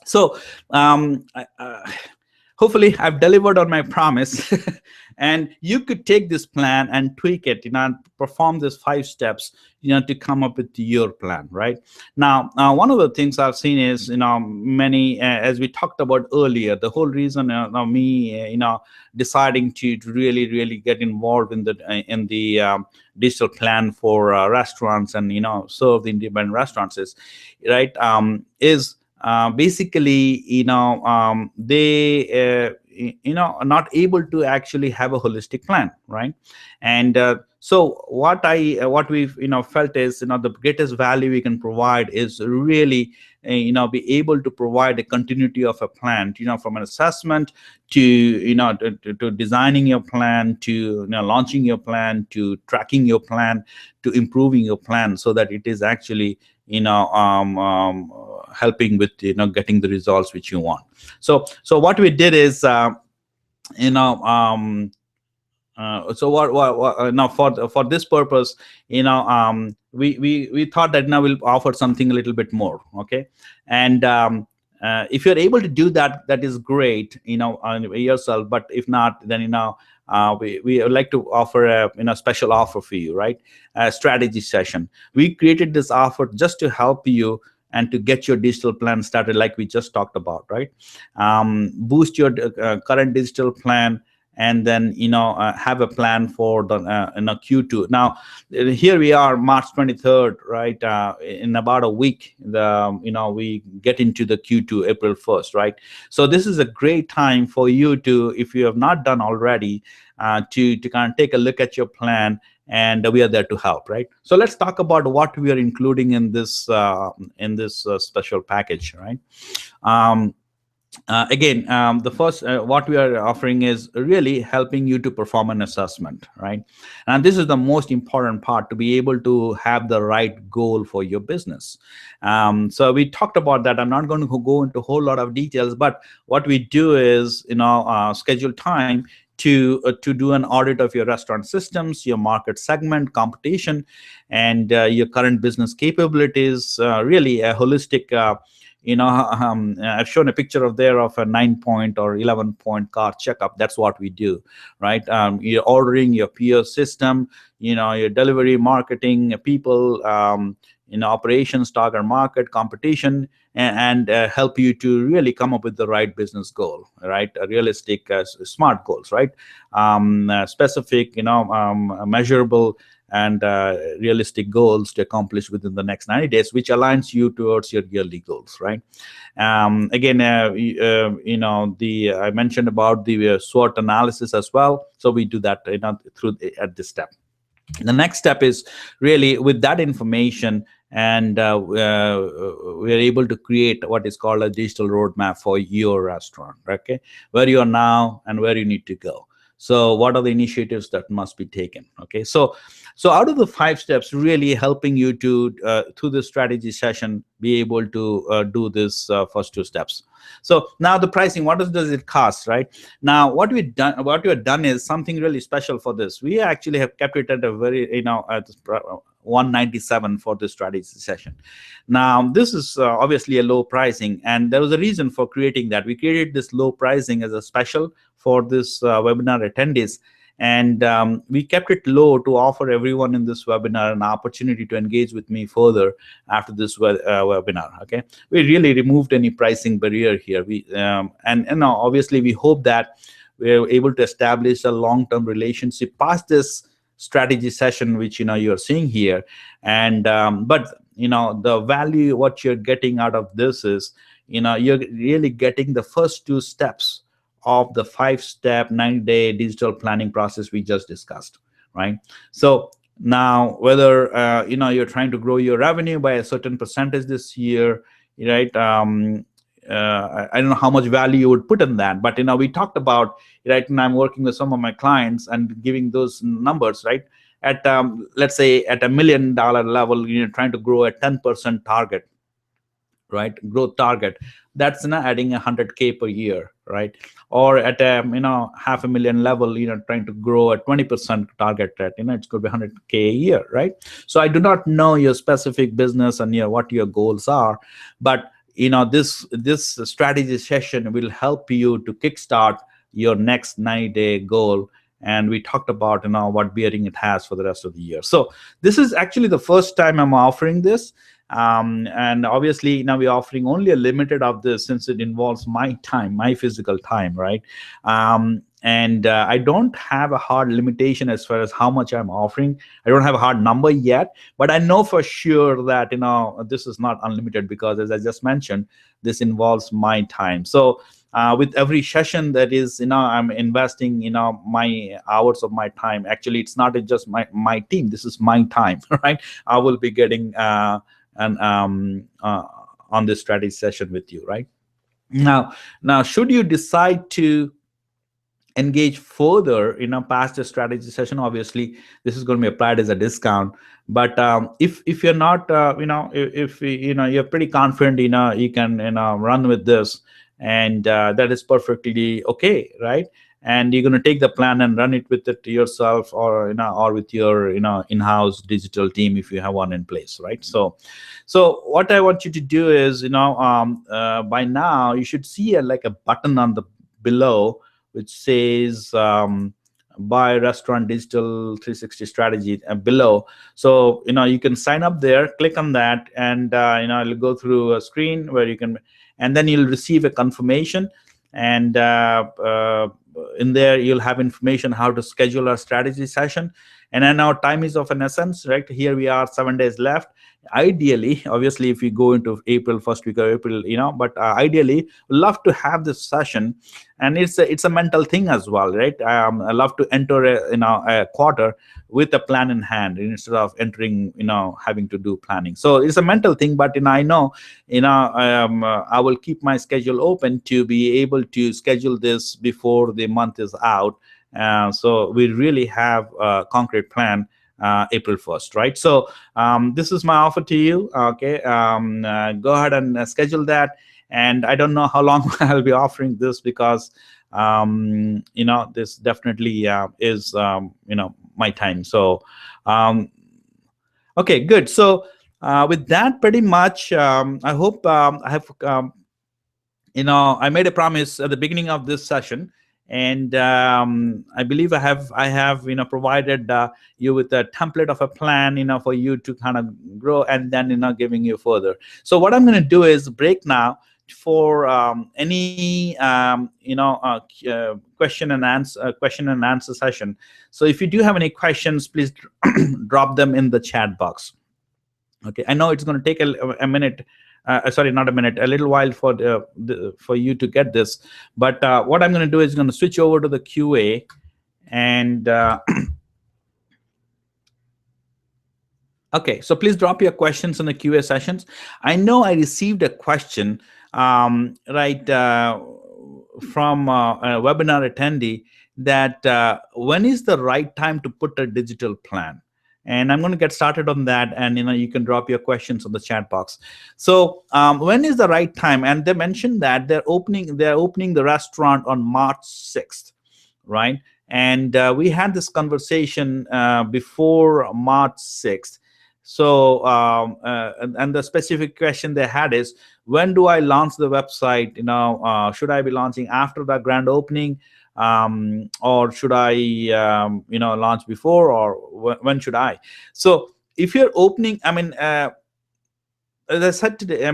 So hopefully I've delivered on my promise. And you could take this plan and tweak it, and perform these 5 steps, to come up with your plan, right? Now, one of the things I've seen is, many, as we talked about earlier, the whole reason me, deciding to really get involved in the digital plan for restaurants and, serve the independent restaurants is, right, basically, they are not able to actually have a holistic plan, right? And so what we've felt is, the greatest value we can provide is really be able to provide a continuity of a plan, from an assessment to to designing your plan, to launching your plan, to tracking your plan, to improving your plan, so that it is actually helping with getting the results which you want. So what we did is So what now for this purpose, we thought that now we'll offer something a little bit more, okay? And if you're able to do that, that is great, on yourself. But if not, then we would like to offer a special offer for you, right? A strategy session. We created this offer just to help you and to get your digital plan started, like we just talked about, right? Boost your current digital plan, and then have a plan for the Q2. Now here we are, March 23rd, right? In about a week, we get into the Q2, April 1st, right? So this is a great time for you to, if you have not done already, to kind of take a look at your plan, and we are there to help, right? So let's talk about what we are including in this special package, right? Again, the first what we are offering is really helping you to perform an assessment, right? And this is the most important part, to be able to have the right goal for your business. So we talked about that. I'm not going to go into a whole lot of details, but what we do is schedule time to do an audit of your restaurant systems, your market segment, competition, and your current business capabilities. Really a holistic. I've shown a picture of there of a 9-point or 11-point car checkup. That's what we do, right? You're ordering your peer system, your delivery, marketing, people, operations, target market, competition, and help you to really come up with the right business goal, right? A realistic, smart goals, right? Specific, measurable, and realistic goals to accomplish within the next 90 days, which aligns you towards your yearly goals, right? Again, I mentioned about the SWOT analysis as well. So we do that at this step. The next step is really with that information, and we're able to create what is called a digital roadmap for your restaurant, okay? Where you are now and where you need to go. So what are the initiatives that must be taken? Okay, so out of the 5 steps, really helping you to through the strategy session, be able to do this first 2 steps. So now the pricing, what does it cost, right? Now what we have done is something really special for this. We actually have kept it at a very $197 for this strategy session. Now this is obviously a low pricing, and there was a reason for creating that. We created this low pricing as a special for this webinar attendees, and we kept it low to offer everyone in this webinar an opportunity to engage with me further after this webinar. Okay, we really removed any pricing barrier here. We and obviously we hope that we're able to establish a long-term relationship past this strategy session, which you're seeing here. And but the value, what you're getting out of this is you're really getting the first 2 steps of the 5-step 90-day digital planning process we just discussed, right? So now whether you're trying to grow your revenue by a certain percentage this year, right? I don't know how much value you would put in that, but we talked about, right? And I'm working with some of my clients and giving those numbers, right? At let's say at $1 million level, you're trying to grow a 10% target, right? Growth target. That's adding $100K per year, right? Or at a $500,000 level, trying to grow a 20% target rate, it's going to be $100K a year, right? So I do not know your specific business and what your goals are, but this strategy session will help you to kickstart your next 90-day goal. And we talked about what bearing it has for the rest of the year. So this is actually the first time I'm offering this. And obviously now we're offering only a limited of this, since it involves my time, my physical time, right? And I don't have a hard limitation as far as how much I'm offering. I don't have a hard number yet, but I know for sure that this is not unlimited, because as I just mentioned, this involves my time. So with every session that is I'm investing my hours of my time. Actually, it's not just my team, this is my time, right? I will be getting on this strategy session with you, right? Now should you decide to engage further past the strategy session, obviously this is going to be applied as a discount. But if you're not if you're pretty confident you can run with this, and that is perfectly okay, right? and you're going to take the plan and run it with it yourself, or or with your in-house digital team if you have one in place, right? So what I want you to do is, by now you should see like a button on the below which says buy restaurant digital 360 strategy below. So you can sign up there, click on that, and it'll go through a screen where you can, and then you'll receive a confirmation, and in there you'll have information how to schedule a strategy session. And then our time is of an essence, right? Here we are, 7 days left. Ideally, obviously, if we go into April, first week of April, but ideally, love to have this session, and it's a mental thing as well, right? I love to enter a quarter with a plan in hand instead of entering, having to do planning. So it's a mental thing, but I know, I will keep my schedule open to be able to schedule this before the month is out. So we really have a concrete plan. April 1st, right? So this is my offer to you. Okay, go ahead and schedule that. And I don't know how long I'll be offering this, because this definitely is my time. So okay, good. So with that, pretty much, I hope I have I made a promise at the beginning of this session, and I believe I have provided you with a template of a plan for you to kind of grow, and then giving you further. So what I'm going to do is break now for any question and answer session. So if you do have any questions, please drop them in the chat box. Okay, I know it's going to take a minute. Sorry, not a minute, a little while for you to get this. But what I'm going to do is going to switch over to the QA, and okay, so please drop your questions in the QA sessions. I know I received a question from a webinar attendee that when is the right time to put a digital plan? And I'm going to get started on that, and you can drop your questions on the chat box. So when is the right time? And they mentioned that they're opening the restaurant on March 6th, right? And we had this conversation before March 6th. So and the specific question they had is, when do I launch the website? Should I be launching after the grand opening? Or should I launch before, or when should I? So if you're opening, as I said today,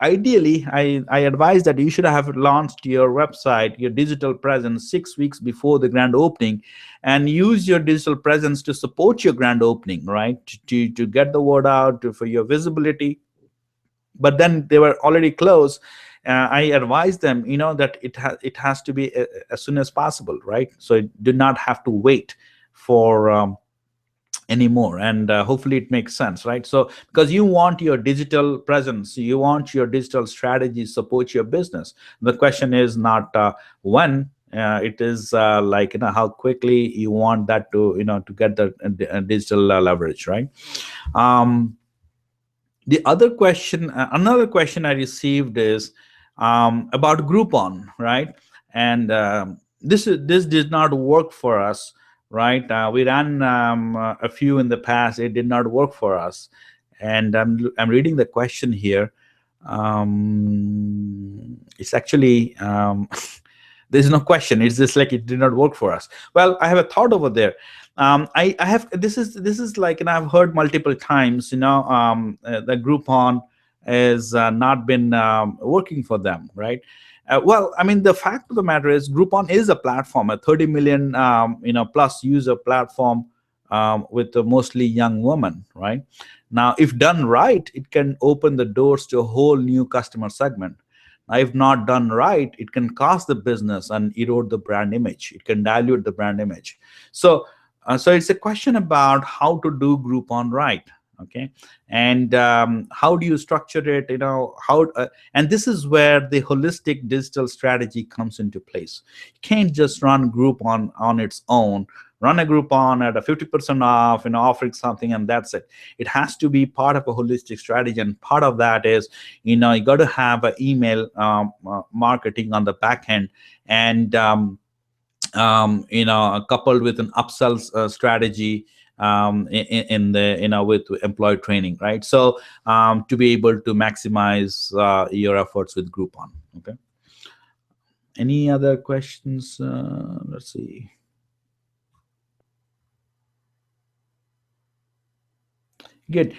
ideally I advise that you should have launched your website, your digital presence 6 weeks before the grand opening, and use your digital presence to support your grand opening, right? To get the word out, for your visibility. But then they were already closed. I advise them, that it has to be as soon as possible, right? So it did not have to wait for anymore. And hopefully it makes sense, right? So because you want your digital presence, you want your digital strategy support your business. The question is not when. It is how quickly you want that to to get the digital leverage, right? The other question, another question I received is about Groupon, right? And this did not work for us, right? We ran a few in the past. It did not work for us. And I'm reading the question here. It's actually there's no question. It's just like it did not work for us. Well, I have a thought over there. I have this is like, and I've heard multiple times, the Groupon has not been working for them, right? Well, the fact of the matter is, Groupon is a platform, a 30 million plus user platform with mostly young women, right? Now, if done right, it can open the doors to a whole new customer segment. Now, if not done right, it can cost the business and erode the brand image. It can dilute the brand image. So it's a question about how to do Groupon right, okay? And how do you structure it? And this is where the holistic digital strategy comes into place. You can't just run Groupon on its own, run a Groupon at a 50% off, offering something, and that's it. It has to be part of a holistic strategy, and part of that is, you got to have an email marketing on the back end, and coupled with an upsell strategy in the with employee training, right? So to be able to maximize your efforts with Groupon. Okay. Any other questions? Let's see. Good.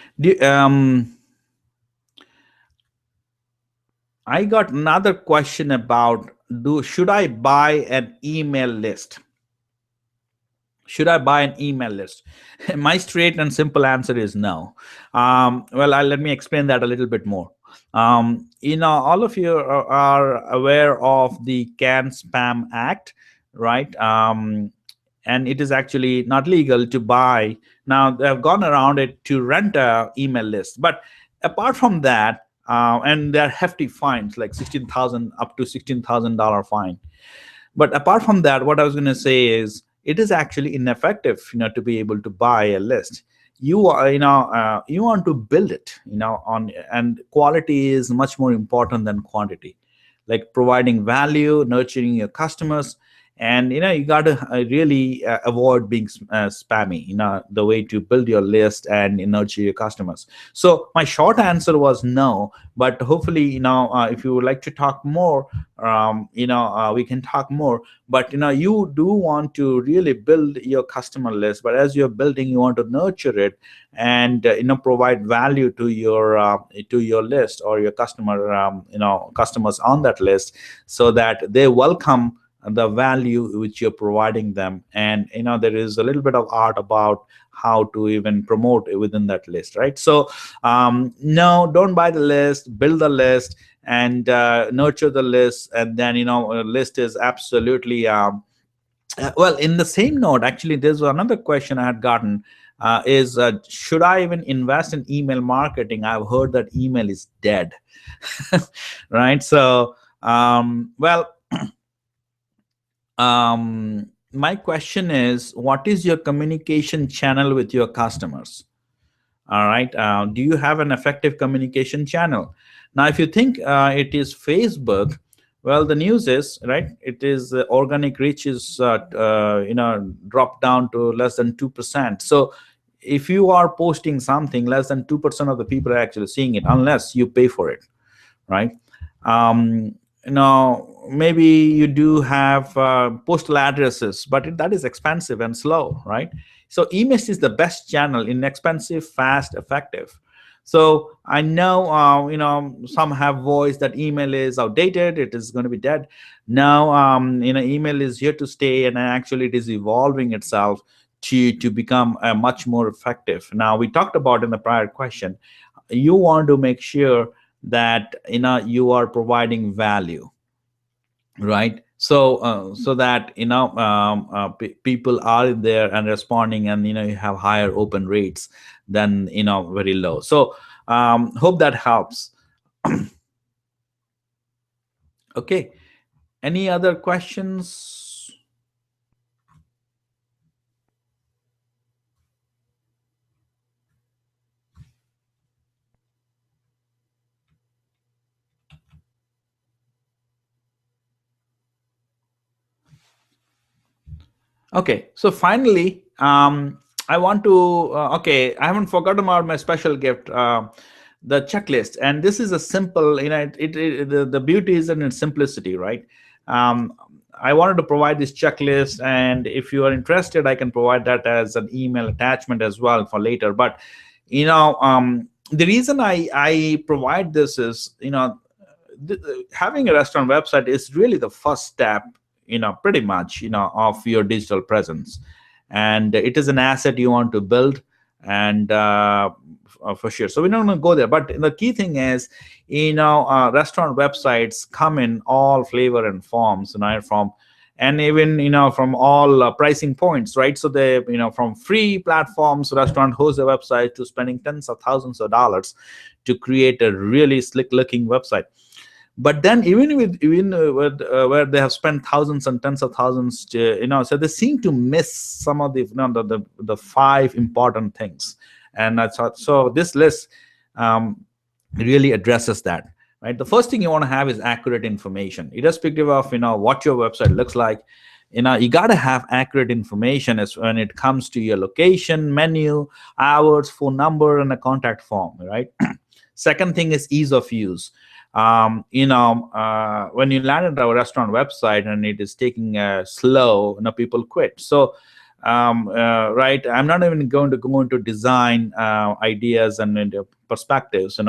I got another question about should I buy an email list? Should I buy an email list? My straight and simple answer is no. Well, let me explain that a little bit more. All of you are aware of the CAN-SPAM Act, right? And it is actually not legal to buy. Now, they have gone around it to rent a email list. But apart from that, and there are hefty fines, like $16,000 up to $16,000 fine. But apart from that, what I was going to say is, it is actually ineffective, to be able to buy a list. You are, you want to build it, and quality is much more important than quantity. Like providing value, nurturing your customers, and you got to really avoid being spammy. The way to build your list and nurture your customers. So my short answer was no, but hopefully, if you would like to talk more, we can talk more. But you do want to really build your customer list, but as you're building, you want to nurture it and provide value to your list or your customers on that list, so that they welcome the value which you're providing them. And there is a little bit of art about how to even promote within that list, right? So no, don't buy the list, build the list, and nurture the list. And then a list is absolutely well, in the same note, actually, there's another question I had gotten, is should I even invest in email marketing? I've heard that email is dead. Right? So well, my question is, what is your communication channel with your customers? All right. Do you have an effective communication channel? Now, if you think it is Facebook, well, the news is, right, it is organic reach is dropped down to less than 2%. So if you are posting something, less than 2% of the people are actually seeing it, unless you pay for it, right? Maybe you do have postal addresses, but that is expensive and slow, right? So email is the best channel, inexpensive, fast, effective. So I know, some have voiced that email is outdated, it is going to be dead. Now, email is here to stay, and actually it is evolving itself to become much more effective. Now, we talked about in the prior question, you want to make sure that you are providing value, right? So so that people are there and responding, and you have higher open rates than very low. So hope that helps. Okay, any other questions? Okay, so finally, I want to, okay, I haven't forgotten about my special gift, the checklist. And this is a simple, the beauty is in its simplicity, right? I wanted to provide this checklist, and if you are interested, I can provide that as an email attachment as well for later. But, the reason I provide this is, having a restaurant website is really the first step, pretty much, of your digital presence. And it is an asset you want to build, and for sure. So we don't want to go there. But the key thing is, restaurant websites come in all flavor and forms, from, and even, from all pricing points, right? So they, from free platforms, restaurant host a website, to spending tens of thousands of dollars to create a really slick looking website. But then where they have spent thousands and tens of thousands, so they seem to miss some of the five important things. And I thought, so this list really addresses that. Right, the first thing you want to have is accurate information, irrespective of what your website looks like. You got to have accurate information as when it comes to your location, menu, hours, phone number, and a contact form. Right. Second thing is ease of use. When you land at our restaurant website and it is taking slow, people quit. So right, I'm not even going to go into design ideas and into perspectives,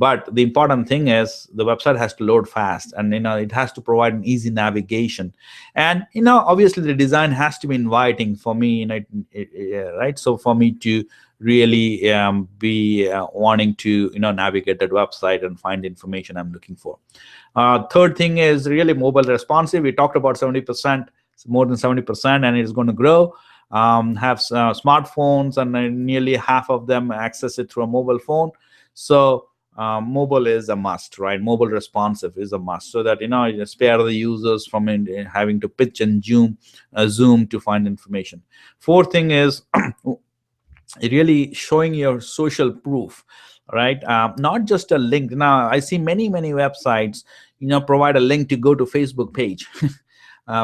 but the important thing is the website has to load fast, and it has to provide an easy navigation, and obviously the design has to be inviting for me, right? So for me to really be wanting to navigate that website and find the information I'm looking for. Third thing is really mobile responsive. We talked about 70%, more than 70%, and it's going to grow. Have smartphones, and nearly half of them access it through a mobile phone. So mobile is a must, right? Mobile responsive is a must, so that you spare the users from having to pitch and zoom to find information. Fourth thing is really showing your social proof, right? Not just a link. Now I see many websites provide a link to go to Facebook page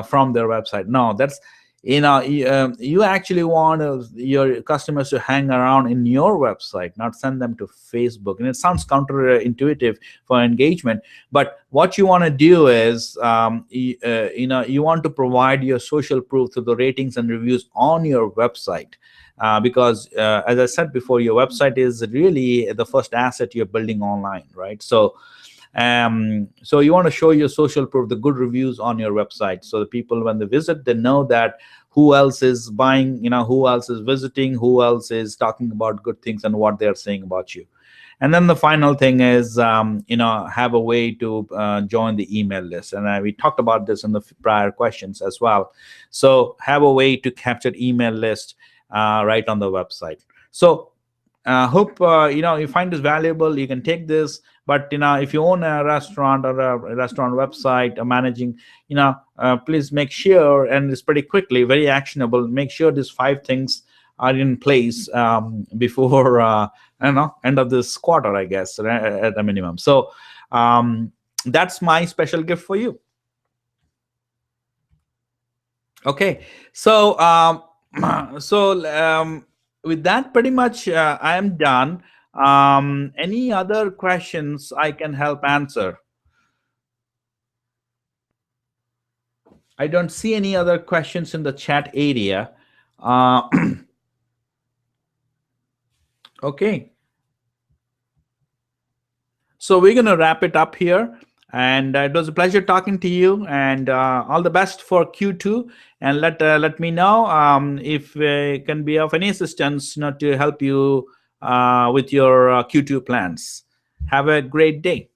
from their website. No, that's you actually want your customers to hang around in your website, not send them to Facebook. And it sounds counterintuitive for engagement, but what you want to do is you want to provide your social proof through the ratings and reviews on your website. Because as I said before, your website is really the first asset you're building online, right? So so you want to show your social proof, the good reviews on your website, so the people, when they visit, they know that who else is buying, who else is visiting, who else is talking about good things and what they're saying about you. And then the final thing is have a way to join the email list, and we talked about this in the prior questions as well. So have a way to capture email list right on the website. So hope you find this valuable. You can take this, but if you own a restaurant or a restaurant website or managing, please make sure, and it's pretty quickly, very actionable, make sure these 5 things are in place before end of this quarter, I guess, at a minimum. So that's my special gift for you. Okay, so with that, pretty much I am done. Any other questions I can help answer? I don't see any other questions in the chat area. Okay. So we're going to wrap it up here. And it was a pleasure talking to you, and all the best for Q2. And let me know if it can be of any assistance to help you with your Q2 plans. Have a great day.